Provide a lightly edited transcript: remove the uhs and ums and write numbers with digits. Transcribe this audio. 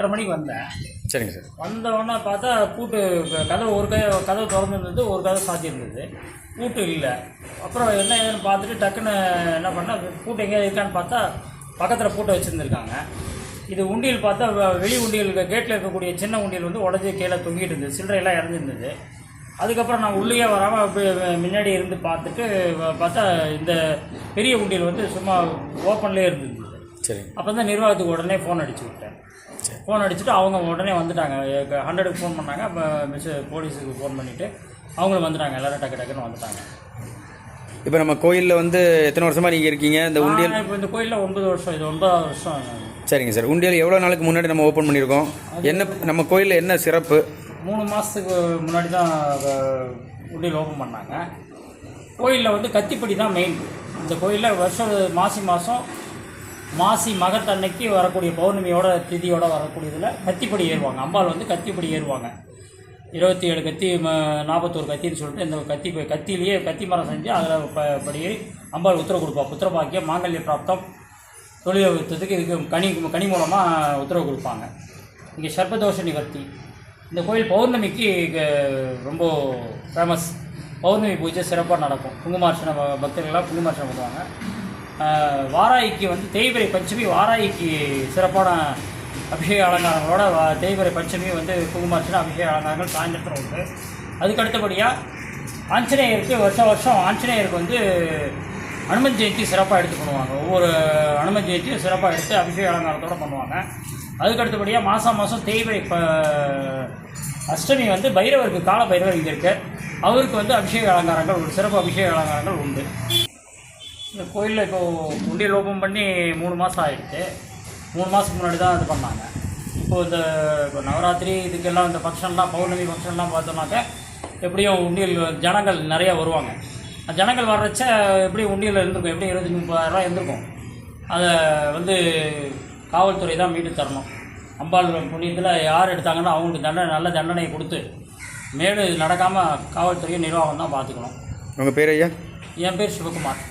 1:30 மணிக்கு வந்தேன். சரிங்க சார். வந்தவொடனே பார்த்தா பூட்டு கதவு கதவு திறந்துருந்தது, ஒரு கதவு சாத்தியிருந்தது. பூட்டு இல்லை. அப்புறம் என்ன ஏதுன்னு பார்த்துட்டு டக்குன்னு என்ன பண்ணால் பூட்டு எங்கேயாவது இருக்கான்னு பார்த்தா பக்கத்தில் பூட்டை வச்சுருந்துருக்காங்க. இது உண்டியல் பார்த்தா வெளி உண்டியல் கேட்டில் இருக்கக்கூடிய சின்ன உண்டியல் வந்து உடஞ்சி கீழே தொங்கிட்டு இருந்தது, சில்லறையெல்லாம் இறந்துருந்தது. அதுக்கப்புறம் நான் உள்ளே வராமல் முன்னாடி இருந்து பார்த்துட்டு பார்த்தா இந்த பெரிய உண்டியல் வந்து சும்மா ஓப்பன்லேயே இருந்தது. சரி. அப்போ தான் நிர்வாகத்துக்கு உடனே ஃபோன் அடிச்சு விட்டேன். ஃபோன் அடிச்சுட்டு அவங்க உடனே வந்துட்டாங்க. 100க்கு ஃபோன் பண்ணாங்க. அப்போ போலீஸுக்கு ஃபோன் பண்ணிவிட்டு அவங்களும் வந்துட்டாங்க. எல்லோரும் டக்குன்னு வந்துட்டாங்க. இப்போ நம்ம கோயிலில் வந்து எத்தனை வருஷமாக நீங்கள் இருக்கீங்க? இந்த உண்டியல் இப்போ இந்த கோயிலில் 9 வருஷம், இது 9வது வருஷம். சரிங்க சார். உண்டியல் எவ்வளோ நாளுக்கு முன்னாடி நம்ம ஓப்பன் பண்ணியிருக்கோம்? என்ன நம்ம கோயிலில் என்ன சிறப்பு? 3 மாதத்துக்கு முன்னாடி தான் உண்டியல் ஓப்பன் பண்ணாங்க. கோயிலில் வந்து கத்திப்படி தான் மெயின். இந்த கோயிலில் வருஷம் மாசி மகத்தன்னைக்கு வரக்கூடிய பௌர்ணமியோட திதியோடு வரக்கூடியதில் கத்திப்படி ஏறுவாங்க. அம்பாள் வந்து கத்திப்படி ஏறுவாங்க. 27 கத்தி 41 கத்தின்னு சொல்லிட்டு இந்த கத்திலேயே கத்தி மரம் செஞ்சு அதில் படியே அம்பாள் உத்தரவு கொடுப்பா. புத்திரபாக்கியம், மாங்கல்ய பிராப்தம், தொழில் வைத்ததுக்கு இதுக்கு கனி மூலமாக உத்தரவு கொடுப்பாங்க. இங்கே சர்ப்பதோஷ நிவர்த்தி. இந்த கோயில் பௌர்ணமிக்கு ரொம்ப ஃபேமஸ். பௌர்ணமி பூஜை சிறப்பாக நடக்கும். குங்குமார்ச்சனை பக்தர்கள்லாம் குங்குமார்ச்சனை பண்ணுவாங்க. வாராய்க்கு வந்து தேய்பிறை பஞ்சமி, வாராய்க்கு சிறப்பான அபிஷேக அலங்காரங்களோட தேய்பிறை பஞ்சமி வந்து குங்குமார்ச்சனை அபிஷேக அலங்காரங்கள் சாயந்தரத்தில் உண்டு. அதுக்கு அடுத்தபடியாக ஆஞ்சநேயருக்கு வருஷம் ஆஞ்சநேயருக்கு வந்து அனுமன் ஜெயந்தி சிறப்பாக எடுத்து பண்ணுவாங்க. ஒவ்வொரு அனுமன் ஜெயந்தியும் சிறப்பாக எடுத்து அபிஷேக அலங்காரத்தோடு பண்ணுவாங்க. அதுக்கு அடுத்தபடியாக மாதம் தேய்பிறை அஷ்டமி வந்து பைரவருக்கு, கால பைரவர் இங்கே இருக்கு. அவருக்கு வந்து அபிஷேக அலங்காரங்கள், ஒரு சிறப்பு அபிஷேக அலங்காரங்கள் உண்டு. இந்த கோயிலில் இப்போது உண்டியல் ஓப்பன் பண்ணி 3 மாதம் ஆகிடுச்சு. 3 மாதத்துக்கு முன்னாடி தான் இது பண்ணாங்க. இப்போது இப்போ நவராத்திரி இதுக்கெல்லாம் இந்த ஃபங்க்ஷன்லாம், பௌர்ணமி ஃபங்க்ஷன்லாம் பார்த்தோம்னாக்க எப்படியும் உண்டியல் ஜனங்கள் நிறையா வருவாங்க. ஜனங்கள் வர்றச்ச எப்படி உண்டியல் இருந்திருக்கும், எப்படி 25-30 இருந்திருக்கும். அதை வந்து காவல்துறை தான் மீட்டு தரணும். அம்பாள் புண்ணியத்தில் யார் எடுத்தாங்கன்னா அவங்களுக்கு நல்ல தண்டனையை கொடுத்து மேலும் இது நடக்காமல் காவல்துறையை நிர்வாகம் தான் பார்த்துக்கணும். உங்கள் பேர் ஐயா? என் பேர் சிவகுமார்.